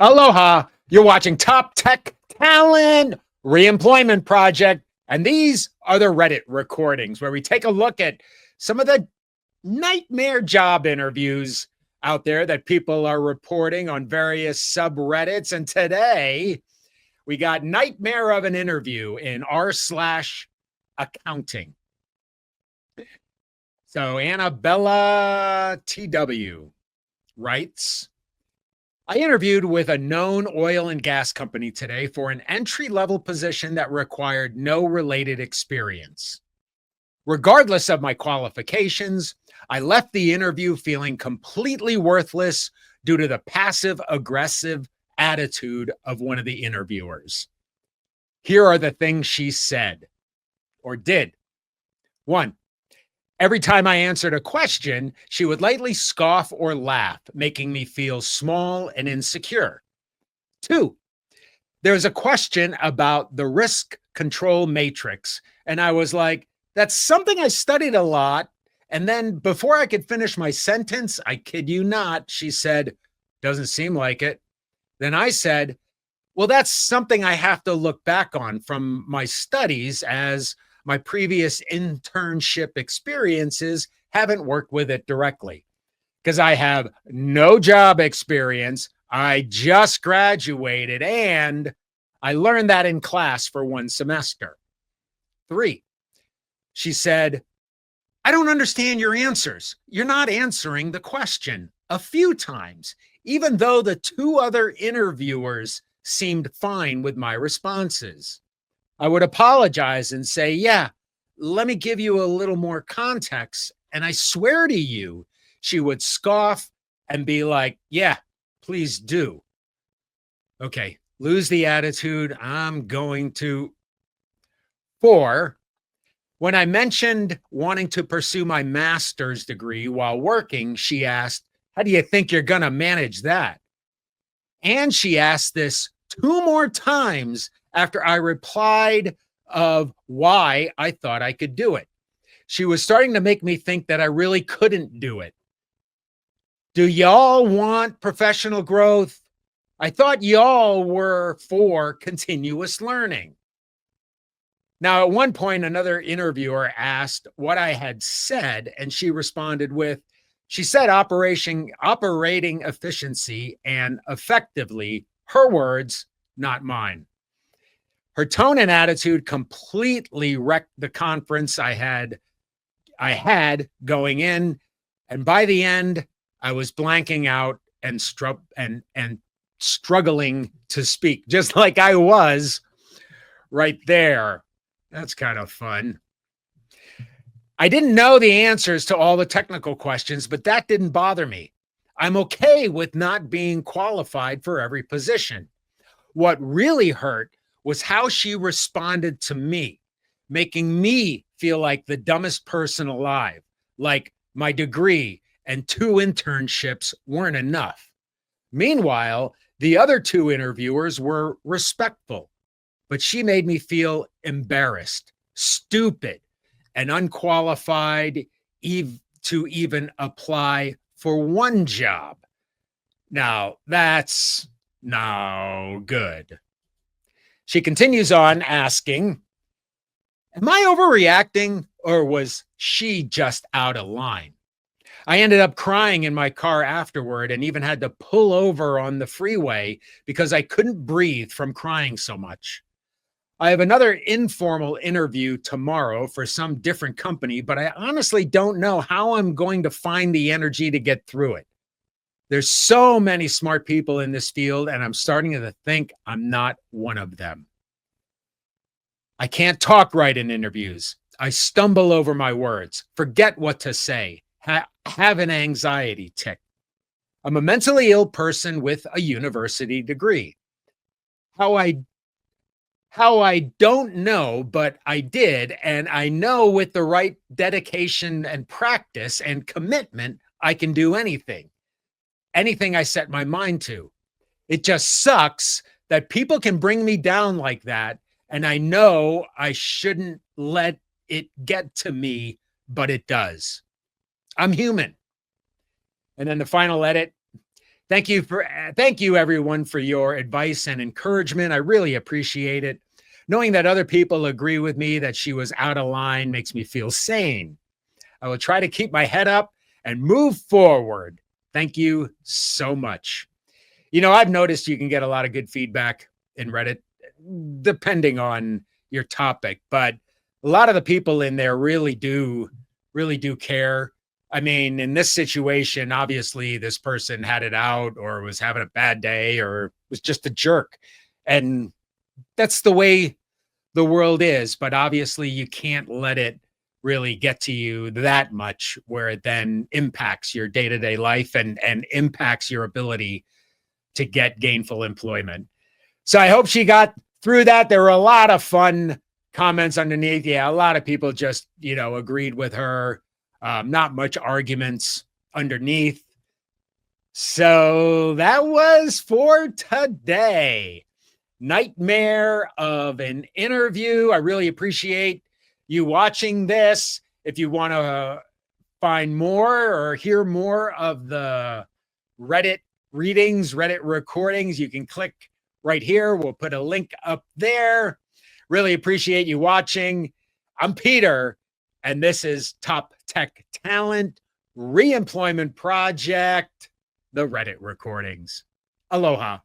Aloha, you're watching Top Tech Talent Reemployment Project, and these are the Reddit recordings where we take a look at some of the nightmare job interviews out there that people are reporting on various subreddits. And today we got nightmare of an interview in r/accounting. So Anna Bella T.W. writes, I interviewed with a known oil and gas company today for an entry-level position that required no related experience. Regardless of my qualifications, I left the interview feeling completely worthless due to the passive-aggressive attitude of one of the interviewers. Here are the things she said, or did. 1. Every time I answered a question, she would lightly scoff or laugh, making me feel small and insecure. 2, there's a question about the risk control matrix, and I was like, that's something I studied a lot. And then before I could finish my sentence, I kid you not, she said, doesn't seem like it. Then I said, well, that's something I have to look back on from my studies, as my previous internship experiences haven't worked with it directly because I have no job experience. I just graduated and I learned that in class for 1 semester. 3, she said, I don't understand your answers. You're not answering the question a few times, even though the 2 other interviewers seemed fine with my responses. I would apologize and say, yeah, let me give you a little more context. And I swear to you, she would scoff and be like, yeah, please do. Okay, lose the attitude. I'm going to. 4, when I mentioned wanting to pursue my master's degree while working, she asked, how do you think you're going to manage that? And she asked this 2 more times after I replied of why I thought I could do it. She was starting to make me think that I really couldn't do it. Do y'all want professional growth? I thought y'all were for continuous learning. Now, at one point, another interviewer asked what I had said, and she responded with, she said operating efficiency and effectively, her words, not mine. Her tone and attitude completely wrecked the conference I had going in, and by the end, I was blanking out and struggling to speak, just like I was right there. That's kind of fun. I didn't know the answers to all the technical questions, but that didn't bother me. I'm okay with not being qualified for every position. What really hurt was how she responded to me, making me feel like the dumbest person alive, like my degree and 2 internships weren't enough. Meanwhile, the other 2 interviewers were respectful, but she made me feel embarrassed, stupid, and unqualified to even apply for 1 job. Now, that's no good. She continues on asking, am I overreacting or was she just out of line? I ended up crying in my car afterward and even had to pull over on the freeway because I couldn't breathe from crying so much. I have another informal interview tomorrow for some different company, but I honestly don't know how I'm going to find the energy to get through it. There's so many smart people in this field, and I'm starting to think I'm not one of them. I can't talk right in interviews. I stumble over my words, forget what to say, have an anxiety tic. I'm a mentally ill person with a university degree. How I don't know, but I did, and I know with the right dedication and practice and commitment, I can do anything. Anything I set my mind to. It just sucks that people can bring me down like that, and I know I shouldn't let it get to me, but it does. I'm human. And then the final edit, Thank you everyone for your advice and encouragement. I really appreciate it. Knowing that other people agree with me that she was out of line makes me feel sane. I will try to keep my head up and move forward. Thank you so much. I've noticed you can get a lot of good feedback in Reddit, depending on your topic, but a lot of the people in there really do care. I mean, in this situation, obviously, this person had it out or was having a bad day or was just a jerk. And that's the way the world is. But obviously, you can't let it really get to you that much where it then impacts your day to day life and impacts your ability to get gainful employment. So I hope she got through that. There were a lot of fun comments underneath. Yeah, a lot of people just, agreed with her. Not much arguments underneath. So that was for today. Nightmare of an interview. I really appreciate you watching this. If you want to find more or hear more of the Reddit readings, Reddit recordings, you can click right here. We'll put a link up there. Really appreciate you watching. I'm Peter, and this is Top Tech Talent Reemployment Project, the Reddit recordings. Aloha.